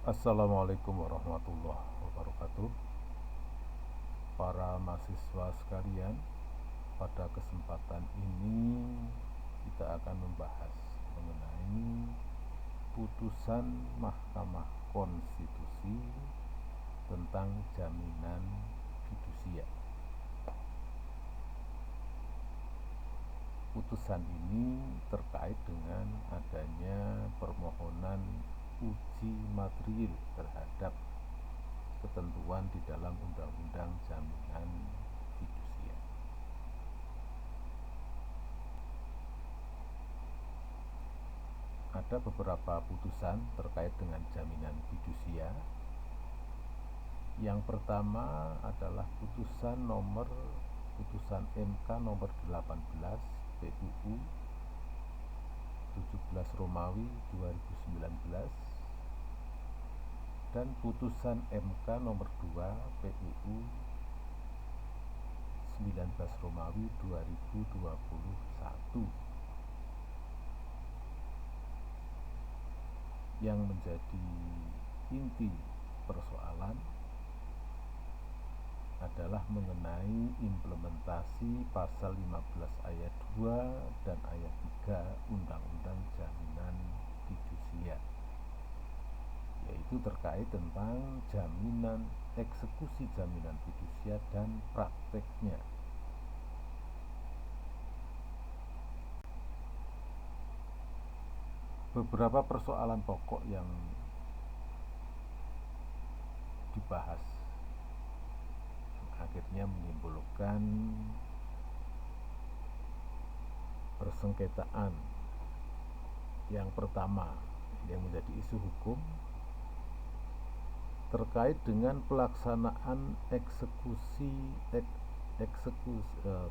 Assalamualaikum warahmatullahi wabarakatuh. Para mahasiswa sekalian, pada kesempatan ini kita akan membahas mengenai putusan Mahkamah Konstitusi tentang jaminan fidusia. Putusan ini terkait dengan adanya permohonan uji materil terhadap ketentuan di dalam Undang-Undang Jaminan Fidusia. Ada beberapa putusan terkait dengan jaminan fidusia. Yang pertama adalah putusan MK nomor 18 PUU 17 Romawi 2019 dan putusan MK nomor 2 PUU 19 Romawi 2021 yang menjadi inti persoalan adalah mengenai implementasi pasal 15 ayat 2 dan ayat 3 Undang-Undang Jaminan Fidusia, yaitu terkait tentang jaminan eksekusi jaminan fidusia dan prakteknya. Beberapa persoalan pokok yang dibahas akhirnya menimbulkan persengketaan. Yang pertama, yang menjadi isu hukum terkait dengan pelaksanaan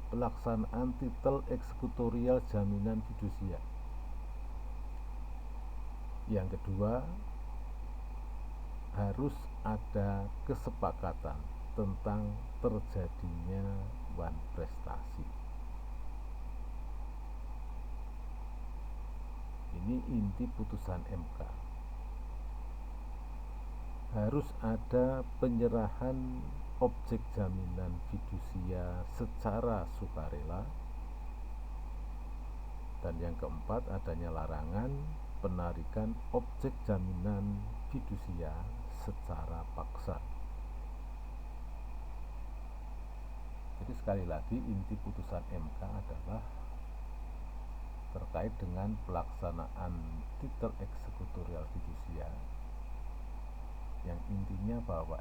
pelaksanaan titel eksekutorial jaminan fidusia. Yang kedua, harus ada kesepakatan tentang terjadinya wan prestasi. Ini inti putusan MK. Harus ada penyerahan objek jaminan fidusia secara sukarela. Dan yang keempat, adanya larangan penarikan objek jaminan fidusia secara paksa. Jadi sekali lagi inti putusan MK adalah terkait dengan pelaksanaan titel eksekutorial fidusia, yang intinya bahwa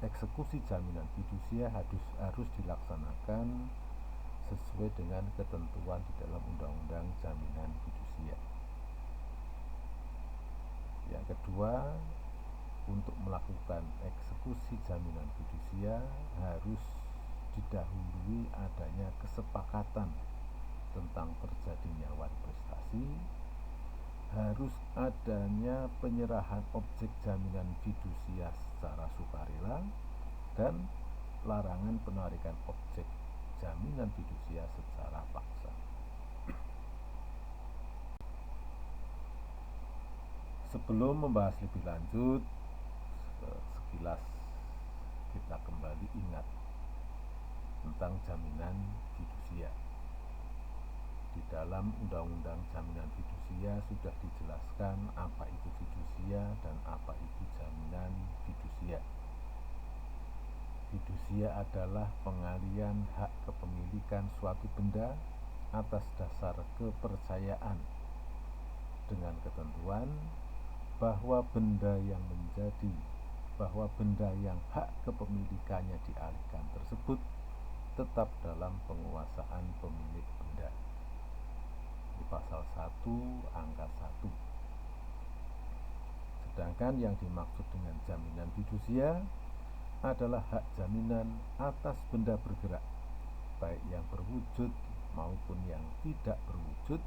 eksekusi jaminan fidusia harus dilaksanakan sesuai dengan ketentuan di dalam Undang-Undang Jaminan Fidusia. Yang kedua, untuk melakukan eksekusi jaminan fidusia harus didahului adanya kesepakatan tentang terjadinya wan prestasi, harus adanya penyerahan objek jaminan fidusia secara sukarela, dan larangan penarikan objek jaminan fidusia secara paksa. Sebelum membahas lebih lanjut, sekilas kita kembali ingat tentang jaminan fidusia. Di dalam Undang-Undang Jaminan Fidusia sudah dijelaskan apa itu fidusia dan apa itu jaminan fidusia. Fidusia adalah pengalian hak kepemilikan suatu benda atas dasar kepercayaan dengan ketentuan bahwa benda yang hak kepemilikannya dialihkan tersebut tetap dalam penguasaan pemilik benda. Di pasal 1 angka 1. Sedangkan yang dimaksud dengan jaminan fidusia adalah hak jaminan atas benda bergerak, baik yang berwujud maupun yang tidak berwujud,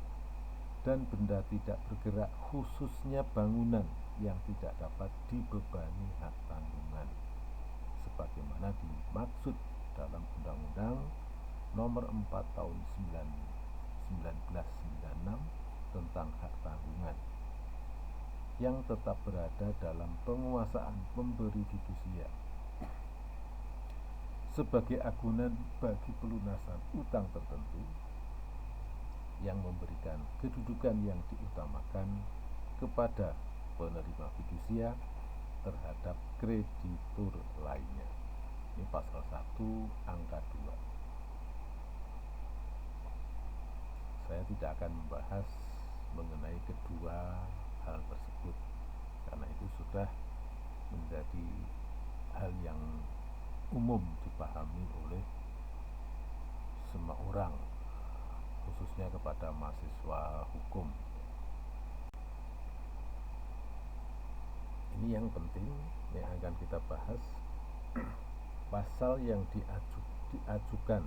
dan benda tidak bergerak khususnya bangunan yang tidak dapat dibebani hak tanggungan, sebagaimana dimaksud dalam Undang-Undang Nomor 4 Tahun 1996 tentang hak tanggungan. yang tetap berada dalam penguasaan pemberi fidusia sebagai agunan bagi pelunasan utang tertentu yang memberikan kedudukan yang diutamakan kepada penerima fidusia terhadap kreditur lainnya. Ini pasal 1 angka 2. Saya tidak akan membahas mengenai kedua hal tersebut karena itu sudah menjadi hal yang umum dipahami oleh semua orang, khususnya kepada mahasiswa hukum. Ini yang penting yang akan kita bahas. Pasal yang diajukan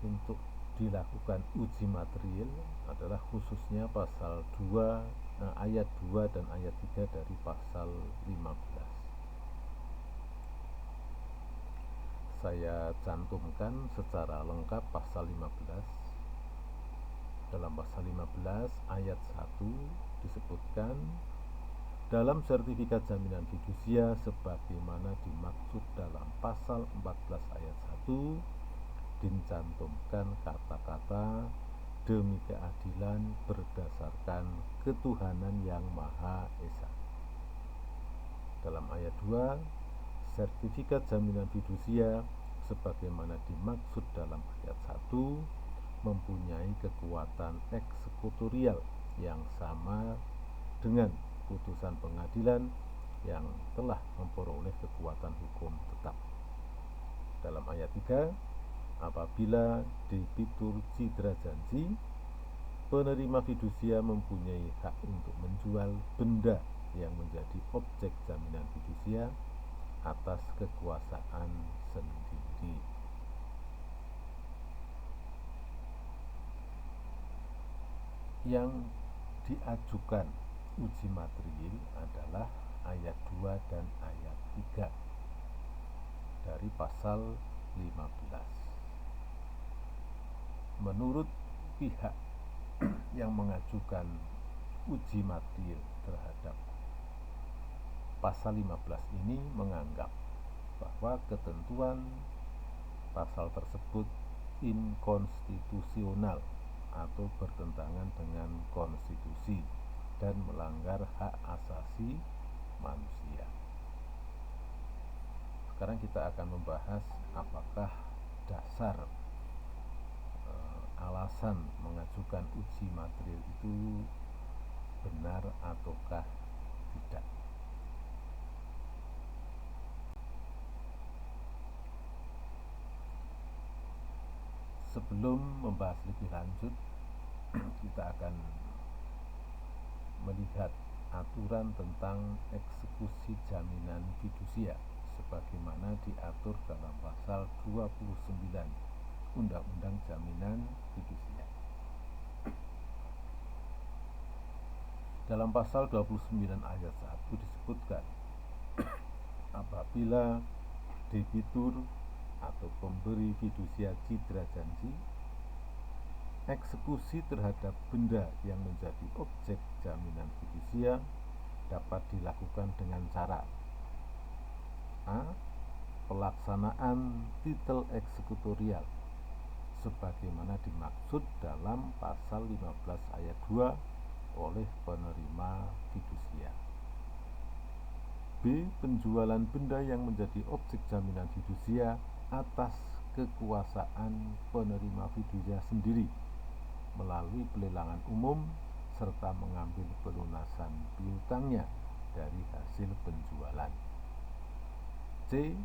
untuk dilakukan uji material adalah khususnya pasal 2 ayat 2 dan ayat 3 dari pasal 15. Saya cantumkan secara lengkap pasal 15. Dalam pasal 15 ayat 1 disebutkan, dalam sertifikat jaminan fidusia sebagaimana dimaksud dalam pasal 14 ayat 1 dicantumkan kata-kata demi keadilan berdasarkan ketuhanan yang Maha Esa. Dalam ayat 2, sertifikat jaminan fidusia sebagaimana dimaksud dalam ayat 1 mempunyai kekuatan eksekutorial yang sama dengan putusan pengadilan yang telah memperoleh kekuatan hukum tetap. Dalam ayat 3, apabila debitur cedera janji, penerima fidusia mempunyai hak untuk menjual benda yang menjadi objek jaminan fidusia atas kekuasaan sendiri. Yang diajukan uji material adalah ayat 2 dan ayat 3 dari pasal 15. Menurut pihak yang mengajukan uji material terhadap pasal 15 ini menganggap bahwa ketentuan pasal tersebut inkonstitusional atau bertentangan dengan konstitusi dan melanggar hak asasi manusia. Sekarang kita akan membahas apakah dasar alasan mengajukan uji material itu benar ataukah tidak. Sebelum membahas lebih lanjut, kita akan melihat aturan tentang eksekusi jaminan fidusia sebagaimana diatur dalam pasal 29 Undang-Undang Jaminan Fidusia. Dalam pasal 29 ayat 1 disebutkan, apabila debitur atau pemberi fidusia cedera janji, eksekusi terhadap benda yang menjadi objek jaminan fidusia dapat dilakukan dengan cara A. Pelaksanaan titel eksekutorial sebagaimana dimaksud dalam pasal 15 ayat 2 oleh penerima fidusia. B. Penjualan benda yang menjadi objek jaminan fidusia atas kekuasaan penerima fidusia sendiri melalui pelelangan umum serta mengambil pelunasan piutangnya dari hasil penjualan. C.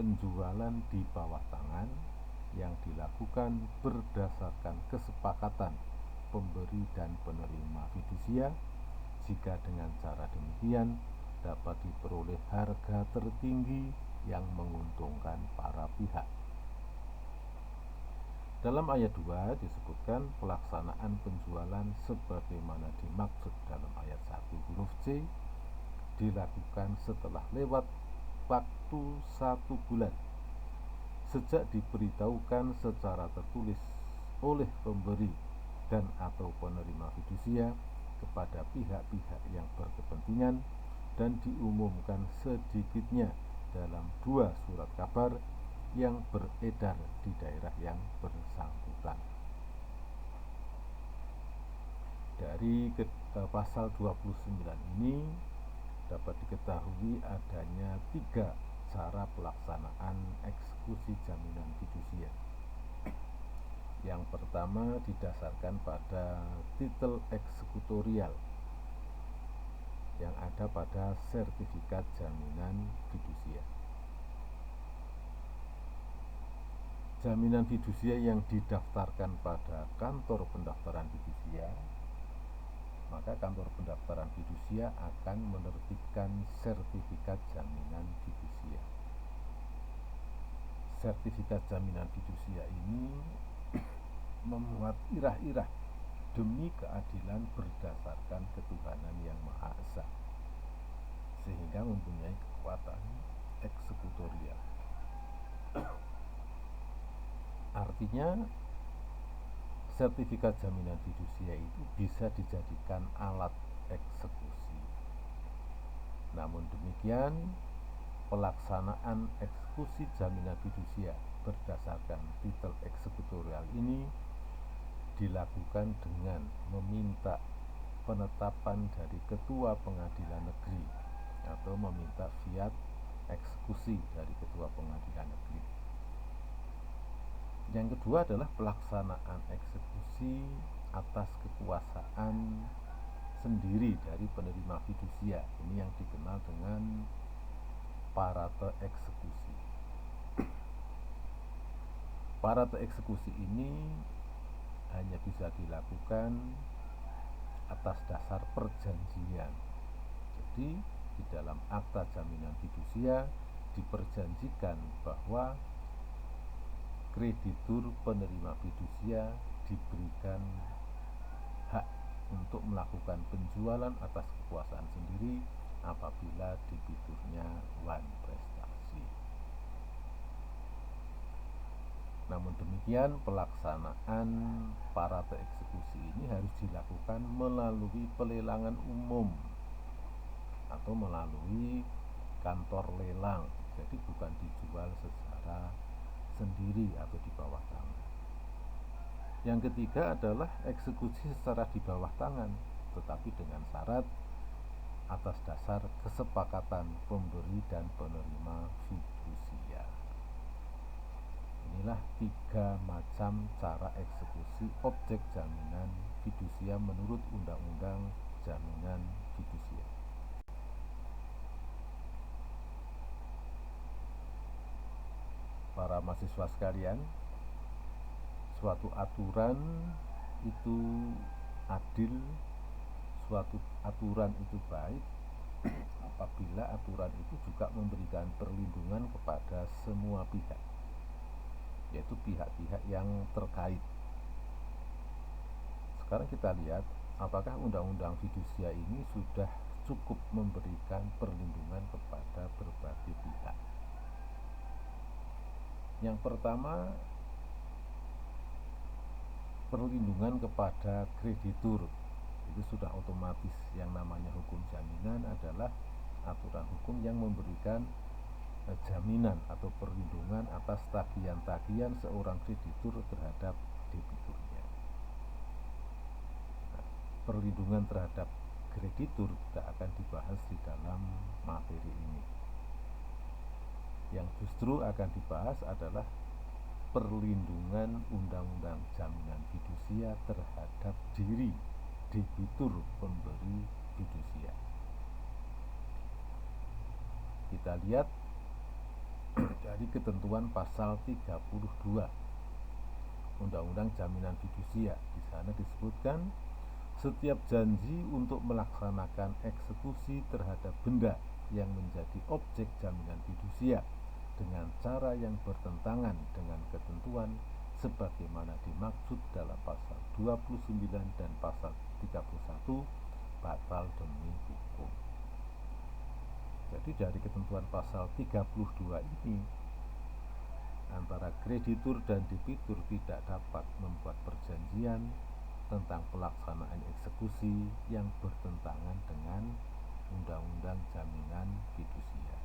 Penjualan di bawah tangan yang dilakukan berdasarkan kesepakatan pemberi dan penerima fidusia, jika dengan cara demikian dapat diperoleh harga tertinggi yang menguntungkan para pihak. Dalam ayat 2 disebutkan pelaksanaan penjualan sebagaimana dimaksud dalam ayat 1 huruf C dilakukan setelah lewat waktu 1 bulan sejak diberitahukan secara tertulis oleh pemberi dan atau penerima fidusia kepada pihak-pihak yang berkepentingan pertandingan dan diumumkan sedikitnya dalam 2 surat kabar yang beredar di daerah yang bersangkutan. Dari pasal 29 ini dapat diketahui adanya 3 cara pelaksanaan eksekusi jaminan fidusia. Yang pertama didasarkan pada titel eksekutorial yang ada pada sertifikat jaminan fidusia. Jaminan fidusia yang didaftarkan pada kantor pendaftaran fidusia, maka kantor pendaftaran fidusia akan menerbitkan sertifikat jaminan fidusia. Sertifikat jaminan fidusia ini memuat irah-irah demi keadilan berdasarkan ketuhanan yang Maha Esa, sehingga mempunyai kekuatan eksekutorial. Artinya, sertifikat jaminan fidusia itu bisa dijadikan alat eksekusi. Namun demikian, pelaksanaan eksekusi jaminan fidusia berdasarkan titel eksekutorial ini dilakukan dengan meminta penetapan dari Ketua Pengadilan Negeri atau meminta fiat eksekusi dari Ketua Pengadilan Negeri. Yang kedua adalah pelaksanaan eksekusi atas kekuasaan sendiri dari penerima fidusia. Ini yang dikenal dengan parate eksekusi. Parate eksekusi ini hanya bisa dilakukan atas dasar perjanjian. Jadi di dalam akta jaminan fidusia diperjanjikan bahwa kreditur penerima fidusia diberikan hak untuk melakukan penjualan atas kekuasaan sendiri apabila debiturnya wan prestasi. Namun demikian, pelaksanaan parate eksekusi ini harus dilakukan melalui pelelangan umum atau melalui kantor lelang. Jadi bukan dijual secara sendiri atau di bawah tangan. Yang ketiga adalah eksekusi secara di bawah tangan, tetapi dengan syarat atas dasar kesepakatan pemberi dan penerima fidusia. Inilah 3 macam cara eksekusi objek jaminan fidusia menurut Undang-Undang Jaminan Fidusia. Para mahasiswa sekalian, suatu aturan itu adil, suatu aturan itu baik apabila aturan itu juga memberikan perlindungan kepada semua pihak, yaitu pihak-pihak yang terkait. Sekarang kita lihat apakah undang-undang fidusia ini sudah cukup memberikan perlindungan kepada berbagai pihak. Yang pertama, perlindungan kepada kreditur. Itu sudah otomatis. Yang namanya hukum jaminan adalah aturan hukum yang memberikan jaminan atau perlindungan atas tagihan-tagihan seorang kreditur terhadap debiturnya. Nah, perlindungan terhadap kreditur tidak akan dibahas di dalam materi ini. Yang justru akan dibahas adalah perlindungan Undang-Undang Jaminan Fidusia terhadap diri debitur pemberi fidusia. Kita lihat dari ketentuan pasal 32 Undang-Undang Jaminan Fidusia. Di sana disebutkan setiap janji untuk melaksanakan eksekusi terhadap benda yang menjadi objek jaminan fidusia dengan cara yang bertentangan dengan ketentuan sebagaimana dimaksud dalam pasal 29 dan pasal 31 batal demi hukum. Jadi dari ketentuan pasal 32 ini, antara kreditur dan debitur tidak dapat membuat perjanjian tentang pelaksanaan eksekusi yang bertentangan dengan jaminan fidusia.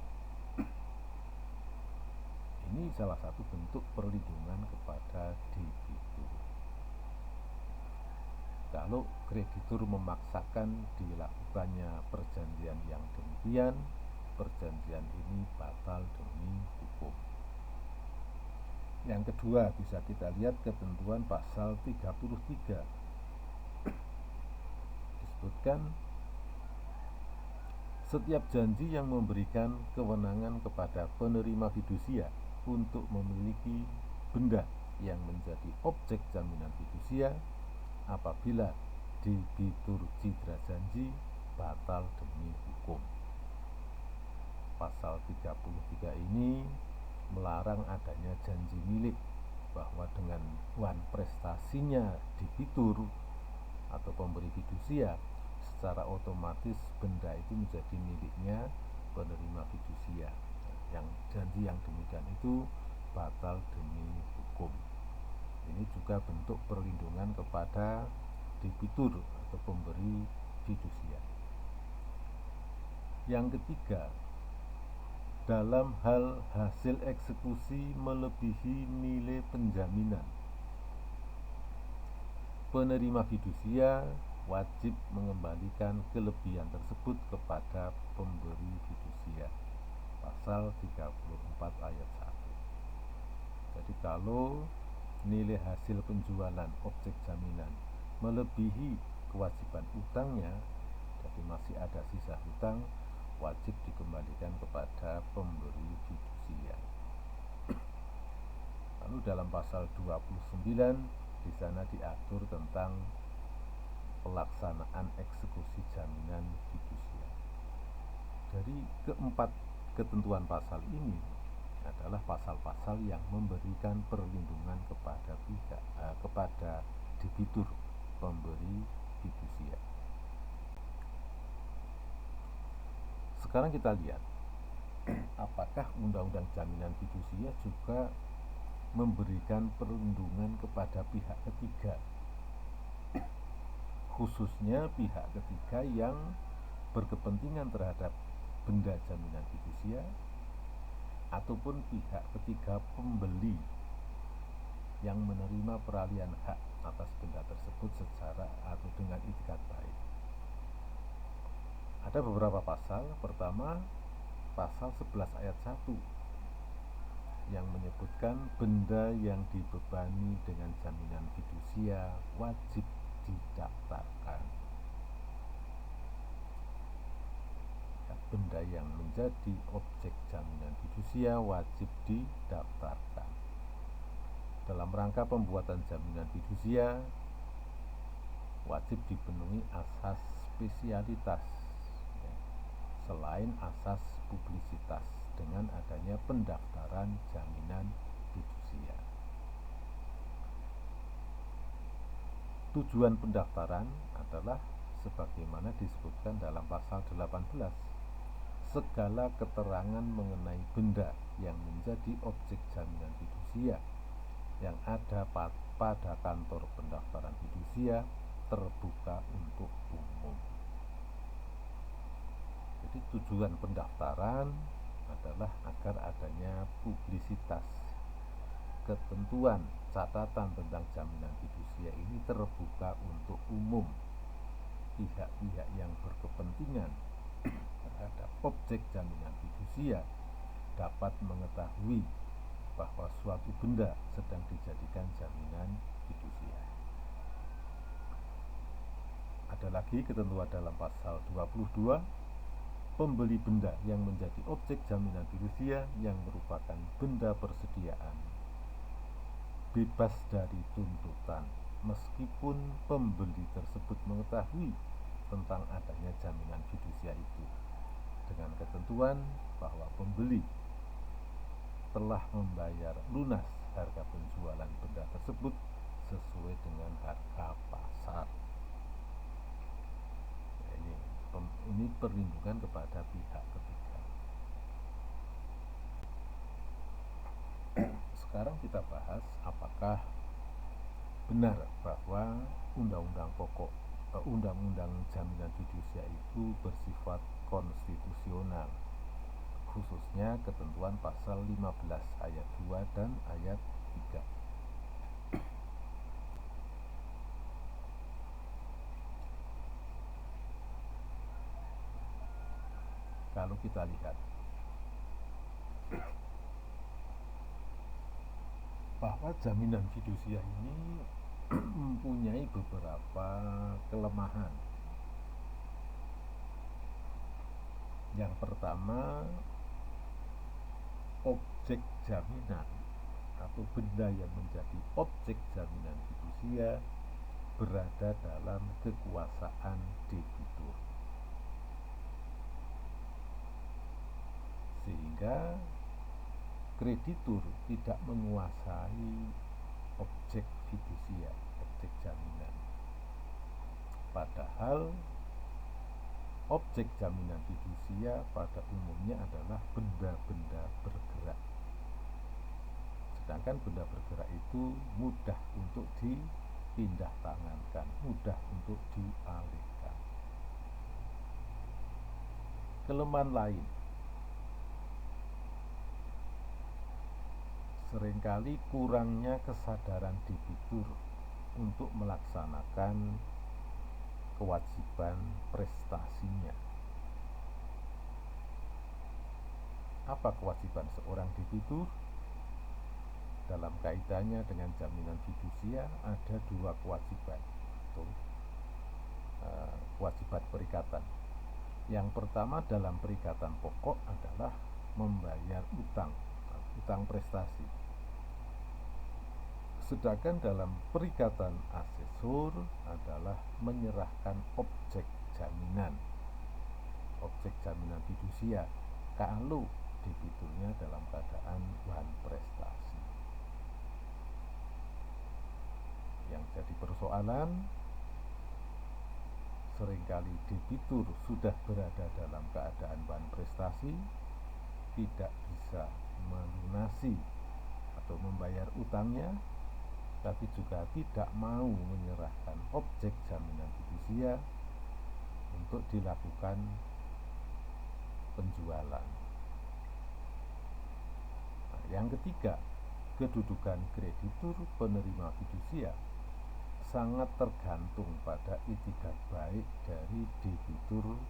Ini salah satu bentuk perlindungan kepada debitur. Kalau kreditur memaksakan dilakukannya perjanjian yang demikian, perjanjian ini batal demi hukum. Yang kedua, bisa kita lihat ketentuan pasal 33. Disebutkan setiap janji yang memberikan kewenangan kepada penerima fidusia untuk memiliki benda yang menjadi objek jaminan fidusia apabila debitur citra janji batal demi hukum. Pasal 33 ini melarang adanya janji milik, bahwa dengan wan prestasinya debitur atau pemberi fidusia, secara otomatis benda itu menjadi miliknya penerima fidusia. Yang janji yang demikian itu batal demi hukum. Ini juga bentuk perlindungan kepada debitur atau pemberi fidusia. Yang ketiga, dalam hal hasil eksekusi melebihi nilai penjaminan, penerima fidusia wajib mengembalikan kelebihan tersebut kepada pemberi fidusia. Pasal 34 ayat 1. Jadi kalau nilai hasil penjualan objek jaminan melebihi kewajiban utangnya, jadi masih ada sisa hutang, wajib dikembalikan kepada pemberi fidusia. Lalu dalam pasal 29 di sana diatur tentang pelaksanaan eksekusi jaminan fidusia. Dari keempat ketentuan pasal ini adalah pasal-pasal yang memberikan perlindungan kepada kepada debitur pemberi fidusia. Sekarang kita lihat apakah undang-undang jaminan fidusia juga memberikan perlindungan kepada pihak ketiga, khususnya pihak ketiga yang berkepentingan terhadap benda jaminan fidusia ataupun pihak ketiga pembeli yang menerima peralihan hak atas benda tersebut secara atau dengan itikat baik. Ada beberapa pasal. Pertama, pasal 11 ayat 1 yang menyebutkan benda yang dibebani dengan jaminan fidusia wajib didaftarkan. Benda yang menjadi objek jaminan fidusia wajib didaftarkan. Dalam rangka pembuatan jaminan fidusia wajib dipenuhi asas spesialitas, selain asas publisitas, dengan adanya pendaftaran jaminan fidusia. Tujuan pendaftaran adalah sebagaimana disebutkan dalam pasal 18, segala keterangan mengenai benda yang menjadi objek jaminan fidusia yang ada pada kantor pendaftaran fidusia terbuka untuk umum. Jadi tujuan pendaftaran adalah agar adanya publisitas, ketentuan catatan tentang jaminan fidusia ini terbuka untuk umum. Pihak-pihak yang berkepentingan terhadap objek jaminan fidusia dapat mengetahui bahwa suatu benda sedang dijadikan jaminan fidusia. Ada lagi ketentuan dalam pasal 22, pembeli benda yang menjadi objek jaminan fidusia yang merupakan benda persediaan bebas dari tuntutan meskipun pembeli tersebut mengetahui tentang adanya jaminan fidusia itu, dengan ketentuan bahwa pembeli telah membayar lunas harga penjualan benda tersebut sesuai dengan harga pasar. Ini perlindungan kepada pihak ketiga. Sekarang kita bahas apakah benar bahwa undang-undang jaminan fidusia itu bersifat konstitusional misalnya ketentuan pasal 15 ayat 2 dan ayat 3. Kalau kita lihat bahwa jaminan fidusia ini mempunyai beberapa kelemahan. Yang pertama, objek jaminan atau benda yang menjadi objek jaminan fidusia berada dalam kekuasaan debitur, sehingga kreditur tidak menguasai objek fidusia, objek jaminan. Padahal objek jaminan fidusia pada umumnya adalah benda-benda bergerak. Sedangkan benda bergerak itu mudah untuk dipindah tangankan, mudah untuk dialihkan. Kelemahan lain, seringkali kurangnya kesadaran debitur untuk melaksanakan kewajiban prestasinya. Apa kewajiban seorang debitur? Dalam kaitannya dengan jaminan fidusia ada dua kewajiban, atau kewajiban perikatan. Yang pertama dalam perikatan pokok adalah membayar utang prestasi. Sedangkan dalam perikatan asesor adalah menyerahkan objek jaminan fidusia kalau debiturnya dalam keadaan wan prestasi. Yang jadi persoalan, seringkali debitur sudah berada dalam keadaan wan prestasi, tidak bisa melunasi atau membayar utangnya, tapi juga tidak mau menyerahkan objek jaminan fidusia untuk dilakukan penjualan. Nah, yang ketiga, kedudukan kreditur penerima fidusia sangat tergantung pada itikat baik dari debitur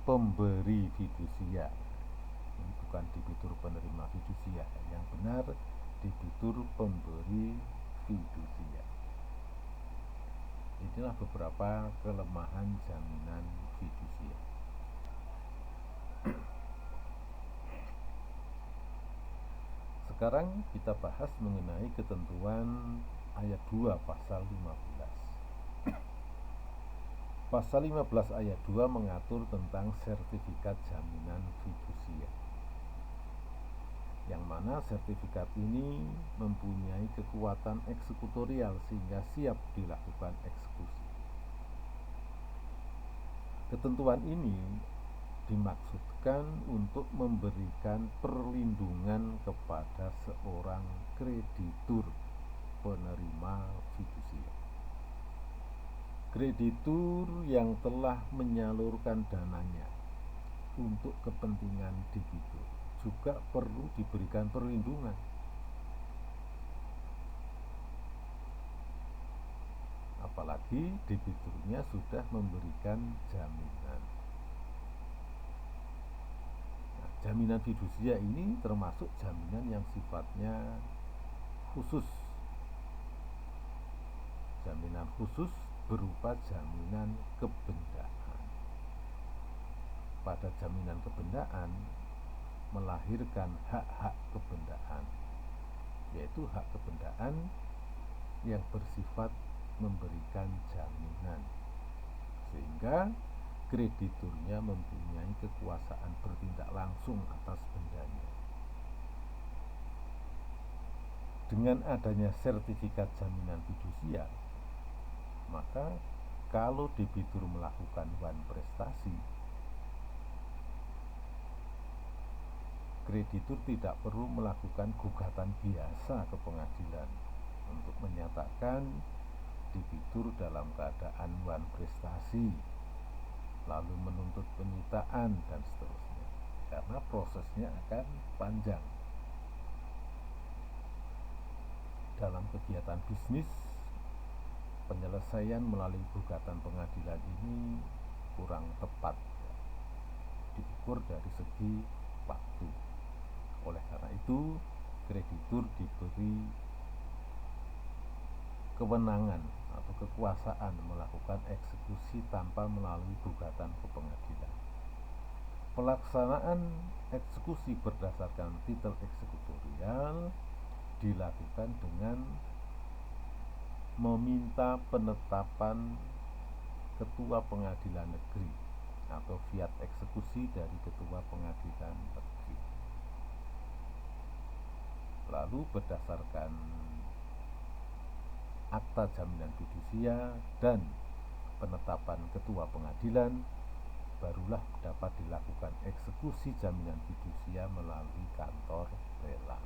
pemberi fidusia. Ini bukan debitur penerima fidusia, yang benar debitur pemberi fidusia. Inilah beberapa kelemahan jaminan fidusia. Sekarang kita bahas mengenai ketentuan ayat 2 pasal 15. Pasal 15 ayat 2 mengatur tentang sertifikat jaminan fidusia, yang mana sertifikat ini mempunyai kekuatan eksekutorial sehingga siap dilakukan eksekusi. Ketentuan ini dimaksudkan untuk memberikan perlindungan kepada seorang kreditur penerima fidusia. Kreditur yang telah menyalurkan dananya untuk kepentingan debitur juga perlu diberikan perlindungan. Apalagi debiturnya sudah memberikan jaminan. Nah, jaminan fidusia ini termasuk jaminan yang sifatnya khusus. Jaminan khusus berupa jaminan kebendaan. Pada jaminan kebendaan melahirkan hak-hak kebendaan, yaitu hak kebendaan yang bersifat memberikan jaminan, sehingga krediturnya mempunyai kekuasaan bertindak langsung atas bendanya. Dengan adanya sertifikat jaminan fidusia, maka kalau debitur melakukan wan prestasi, kreditur tidak perlu melakukan gugatan biasa ke pengadilan untuk menyatakan debitur dalam keadaan wan prestasi, lalu menuntut penyitaan dan seterusnya. karena prosesnya akan panjang. Dalam kegiatan bisnis, penyelesaian melalui gugatan pengadilan ini kurang tepat diukur dari segi waktu. Oleh karena itu, kreditur diberi kewenangan atau kekuasaan melakukan eksekusi tanpa melalui gugatan ke pengadilan. Pelaksanaan eksekusi berdasarkan titel eksekutorial dilakukan dengan meminta penetapan ketua pengadilan negeri atau fiat eksekusi dari ketua pengadilan negeri. Lalu berdasarkan akta jaminan fidusia dan penetapan ketua pengadilan, barulah dapat dilakukan eksekusi jaminan fidusia melalui kantor lelang.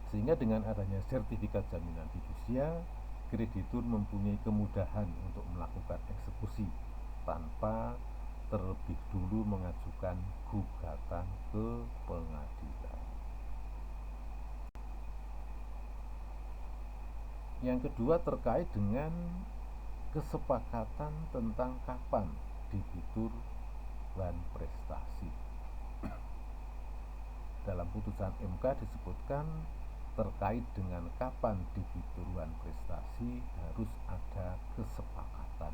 Sehingga dengan adanya sertifikat jaminan fidusia, kreditur mempunyai kemudahan untuk melakukan eksekusi tanpa terlebih dulu mengajukan gugatan ke pengadilan. Yang kedua terkait dengan kesepakatan tentang kapan debitur wan prestasi. Dalam putusan MK disebutkan terkait dengan kapan debitur wan prestasi harus ada kesepakatan.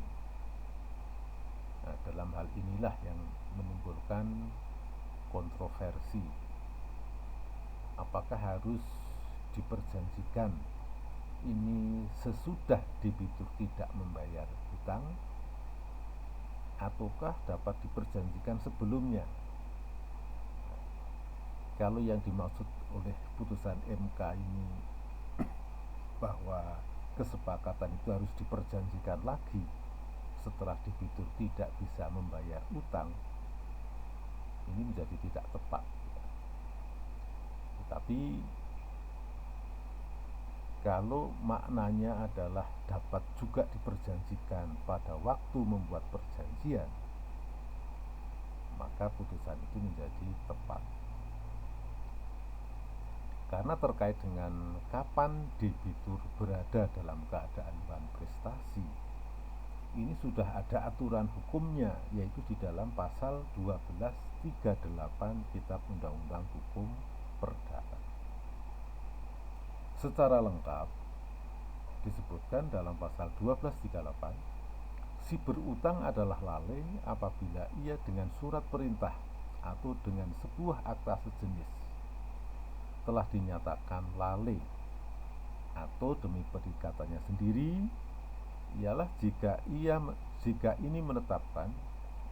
Nah, dalam hal inilah yang menimbulkan kontroversi. Apakah harus diperjanjikan ini sesudah debitur tidak membayar hutang, ataukah dapat diperjanjikan sebelumnya? Kalau yang dimaksud oleh putusan MK ini bahwa kesepakatan itu harus diperjanjikan lagi setelah debitur tidak bisa membayar utang, ini menjadi tidak tepat. Tetapi kalau maknanya adalah dapat juga diperjanjikan pada waktu membuat perjanjian, maka putusan itu menjadi tepat. Karena terkait dengan kapan debitur berada dalam keadaan wan prestasi, ini sudah ada aturan hukumnya, yaitu di dalam pasal 1238 Kitab Undang-Undang Hukum Perdata. Secara lengkap disebutkan dalam pasal 1238, si berutang adalah lalai apabila ia dengan surat perintah atau dengan sebuah akta sejenis telah dinyatakan lalai, atau demi perikatannya sendiri ialah jika ini menetapkan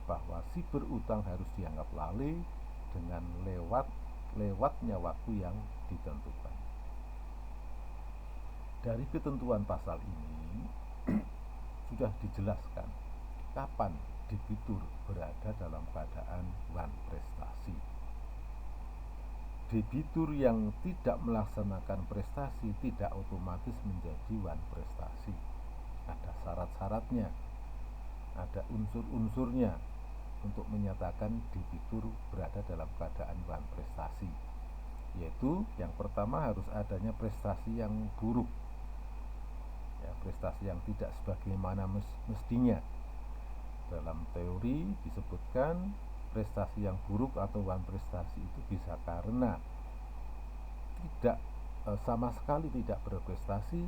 bahwa si berutang harus dianggap lalai dengan lewatnya waktu yang ditentukan. Dari ketentuan pasal ini sudah dijelaskan kapan debitur berada dalam keadaan wan prestasi. Debitur yang tidak melaksanakan prestasi tidak otomatis menjadi wan prestasi. Ada syarat-syaratnya, ada unsur-unsurnya untuk menyatakan debitur berada dalam keadaan wan prestasi, yaitu yang pertama harus adanya prestasi yang buruk, ya, prestasi yang tidak sebagaimana mestinya. Dalam teori disebutkan prestasi yang buruk atau wan prestasi itu bisa karena tidak sama sekali tidak berprestasi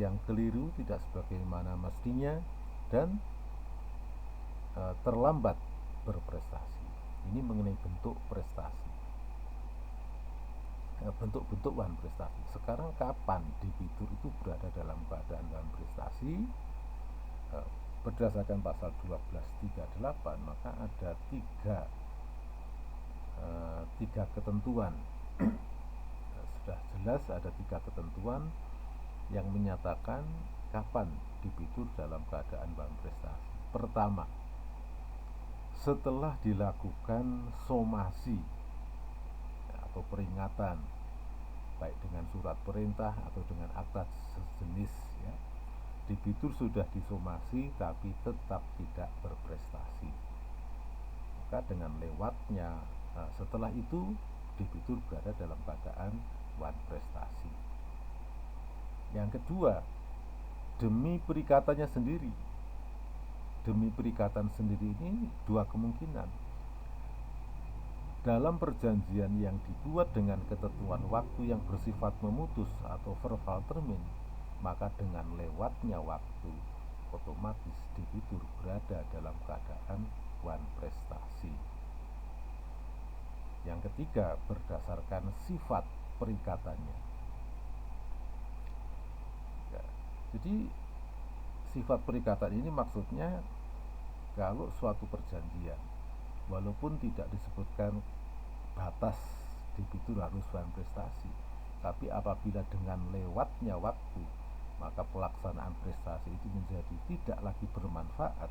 yang keliru, tidak sebagaimana mestinya, dan terlambat berprestasi. Ini mengenai bentuk prestasi, bentuk-bentuk wan prestasi. Sekarang kapan debitur itu berada dalam keadaan wan prestasi? Berdasarkan pasal 1238, maka ada tiga ketentuan. Sudah jelas ada tiga ketentuan yang menyatakan kapan debitur dalam keadaan wan prestasi. Pertama, setelah dilakukan somasi atau peringatan, baik dengan surat perintah atau dengan akta sejenis, ya, debitur sudah disomasi tapi tetap tidak berprestasi. Maka dengan lewatnya setelah itu debitur berada dalam keadaan wan prestasi. Yang kedua, demi perikatannya sendiri. Demi perikatan sendiri ini dua kemungkinan. Dalam perjanjian yang dibuat dengan ketentuan waktu yang bersifat memutus atau verbal termin, maka dengan lewatnya waktu otomatis debitur berada dalam keadaan wan prestasi. Yang ketiga, berdasarkan sifat perikatannya. Ya, jadi sifat perikatan ini maksudnya kalau suatu perjanjian, walaupun tidak disebutkan batas debitur harus wan prestasi, tapi apabila dengan lewatnya waktu, maka pelaksanaan prestasi itu menjadi tidak lagi bermanfaat,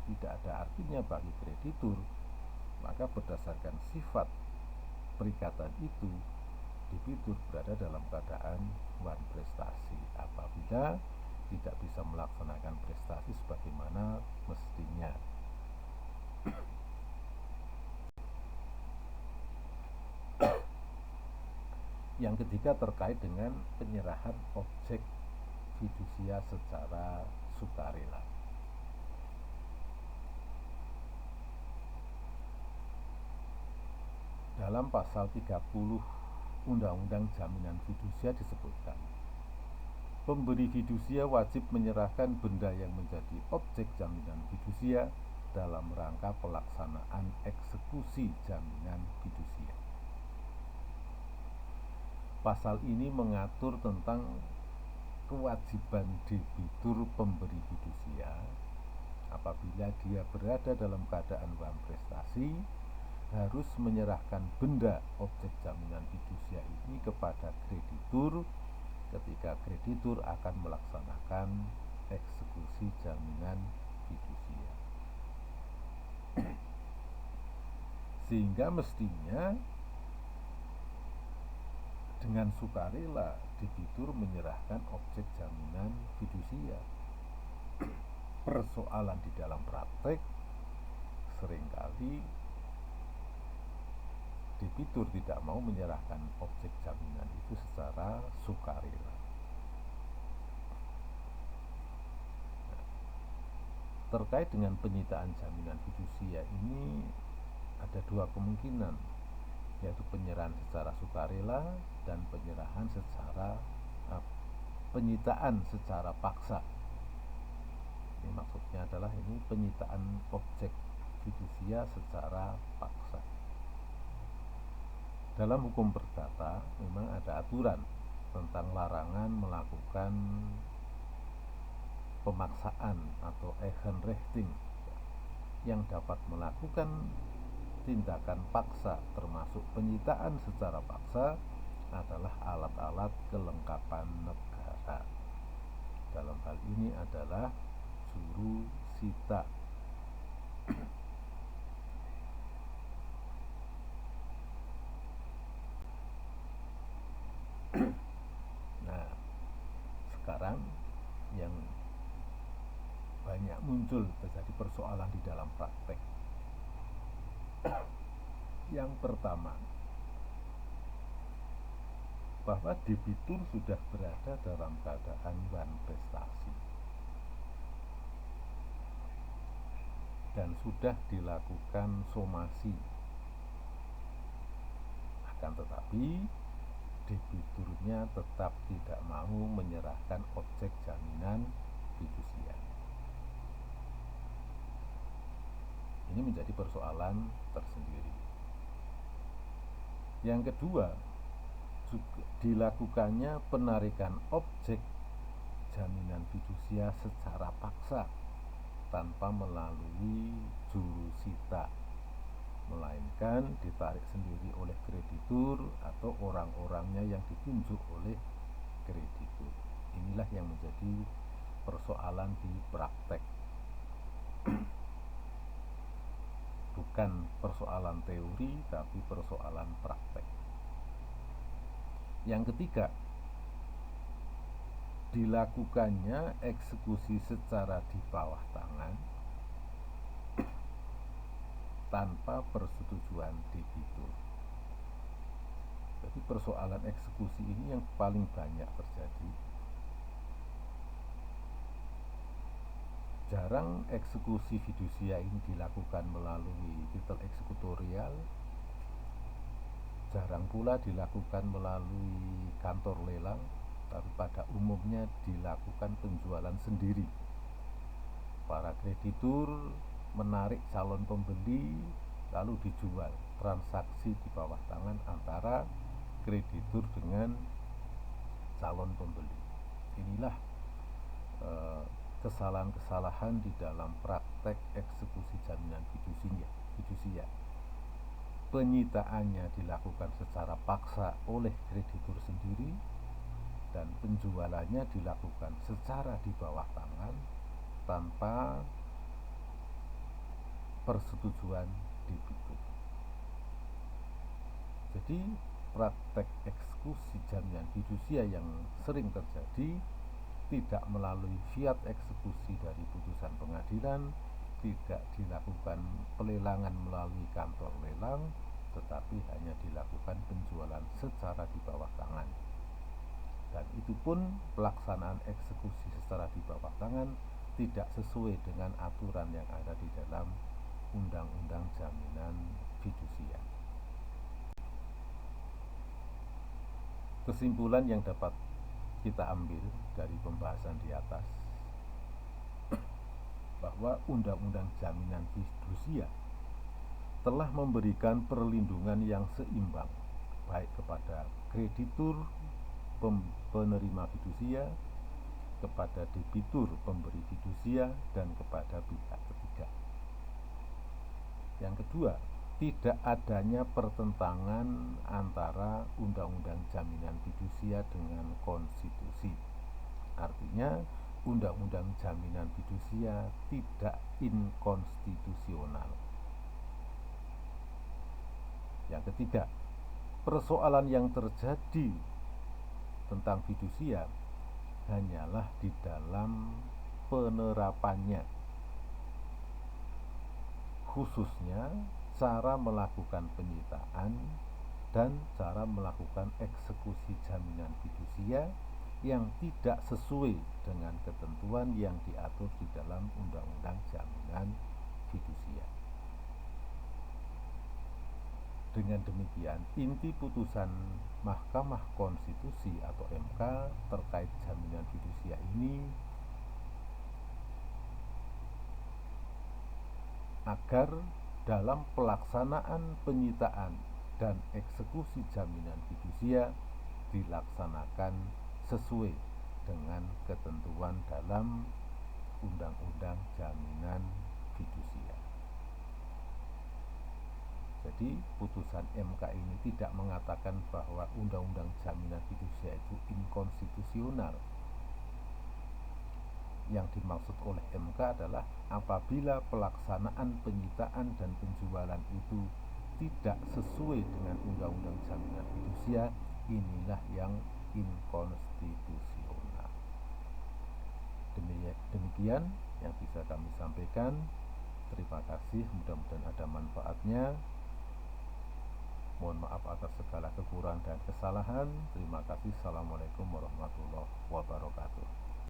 tidak ada artinya bagi kreditur, maka berdasarkan sifat perikatan itu debitur berada dalam keadaan wan prestasi apabila tidak bisa melaksanakan prestasi sebagaimana mestinya. Yang ketiga terkait dengan penyerahan objek fidusia secara sukarela. Dalam pasal 30 Undang-Undang Jaminan Fidusia disebutkan, pemberi fidusia wajib menyerahkan benda yang menjadi objek jaminan fidusia dalam rangka pelaksanaan eksekusi jaminan fidusia. Pasal ini mengatur tentang kewajiban debitur pemberi fidusia apabila dia berada dalam keadaan wan prestasi harus menyerahkan benda objek jaminan fidusia ini kepada kreditur ketika kreditur akan melaksanakan eksekusi jaminan fidusia. Sehingga mestinya dengan sukarela debitur menyerahkan objek jaminan fidusia. Persoalan di dalam praktek seringkali debitur tidak mau menyerahkan objek jaminan itu secara sukarela. Terkait dengan penyitaan jaminan fidusia ini ada dua kemungkinan, yaitu penyerahan secara sukarela dan penyitaan secara paksa. Ini maksudnya adalah ini penyitaan objek fidusia secara paksa. Dalam hukum perdata memang ada aturan tentang larangan melakukan pemaksaan atau eigenrechting yang dapat melakukan tindakan paksa termasuk penyitaan secara paksa adalah alat-alat kelengkapan negara. Dalam hal ini adalah juru sita. Nah, sekarang yang banyak muncul terjadi persoalan di dalam praktek. Yang pertama, bahwa debitur sudah berada dalam keadaan wan prestasi dan sudah dilakukan somasi. Akan tetapi debiturnya tetap tidak mau menyerahkan objek jaminan fidusia. Ini menjadi persoalan tersendiri. Yang kedua, juga dilakukannya penarikan objek jaminan fidusia secara paksa tanpa melalui juru sita, melainkan ditarik sendiri oleh kreditur atau orang-orangnya yang ditunjuk oleh kreditur. Inilah yang menjadi persoalan di praktek. Bukan persoalan teori, tapi persoalan praktek. Yang ketiga, dilakukannya eksekusi secara di bawah tangan tanpa persetujuan debitur. Jadi persoalan eksekusi ini yang paling banyak terjadi. Jarang eksekusi fidusia ini dilakukan melalui titel eksekutorial, jarang pula dilakukan melalui kantor lelang, tapi pada umumnya dilakukan penjualan sendiri. Para kreditur menarik calon pembeli lalu dijual, transaksi di bawah tangan antara kreditur dengan calon pembeli. Inilah kesalahan-kesalahan di dalam praktek eksekusi jaminan fidusia. Penyitaannya dilakukan secara paksa oleh kreditur sendiri dan penjualannya dilakukan secara di bawah tangan tanpa persetujuan debitur. Jadi praktek eksekusi jaminan fidusia yang sering terjadi tidak melalui fiat eksekusi dari putusan pengadilan, tidak dilakukan pelelangan melalui kantor lelang, tetapi hanya dilakukan penjualan secara di bawah tangan. Dan itu pun pelaksanaan eksekusi secara di bawah tangan tidak sesuai dengan aturan yang ada di dalam Undang-Undang Jaminan Fidusia. Kesimpulan yang dapat kita ambil dari pembahasan di atas bahwa Undang-Undang Jaminan Fidusia telah memberikan perlindungan yang seimbang baik kepada kreditur penerima fidusia, kepada debitur pemberi fidusia, dan kepada pihak ketiga. Yang kedua, tidak adanya pertentangan antara Undang-Undang Jaminan Fidusia dengan konstitusi. Artinya, Undang-Undang Jaminan Fidusia tidak inkonstitusional. Yang ketiga, persoalan yang terjadi tentang fidusia hanyalah di dalam penerapannya, khususnya cara melakukan penyitaan dan cara melakukan eksekusi jaminan fidusia yang tidak sesuai dengan ketentuan yang diatur di dalam Undang-Undang Jaminan Fidusia. Dengan demikian, inti putusan Mahkamah Konstitusi atau MK terkait jaminan fidusia ini agar dalam pelaksanaan penyitaan dan eksekusi jaminan fidusia dilaksanakan sesuai dengan ketentuan dalam Undang-Undang Jaminan Fidusia. Jadi putusan MK ini tidak mengatakan bahwa Undang-Undang Jaminan Fidusia itu inkonstitusional. Yang dimaksud oleh MK adalah apabila pelaksanaan penyitaan dan penjualan itu tidak sesuai dengan Undang-Undang Jaminan Fidusia, inilah yang inkonstitusional. Demikian yang bisa kami sampaikan. Terima kasih, mudah-mudahan ada manfaatnya. Mohon maaf atas segala kekurangan dan kesalahan. Terima kasih. Assalamualaikum warahmatullahi wabarakatuh.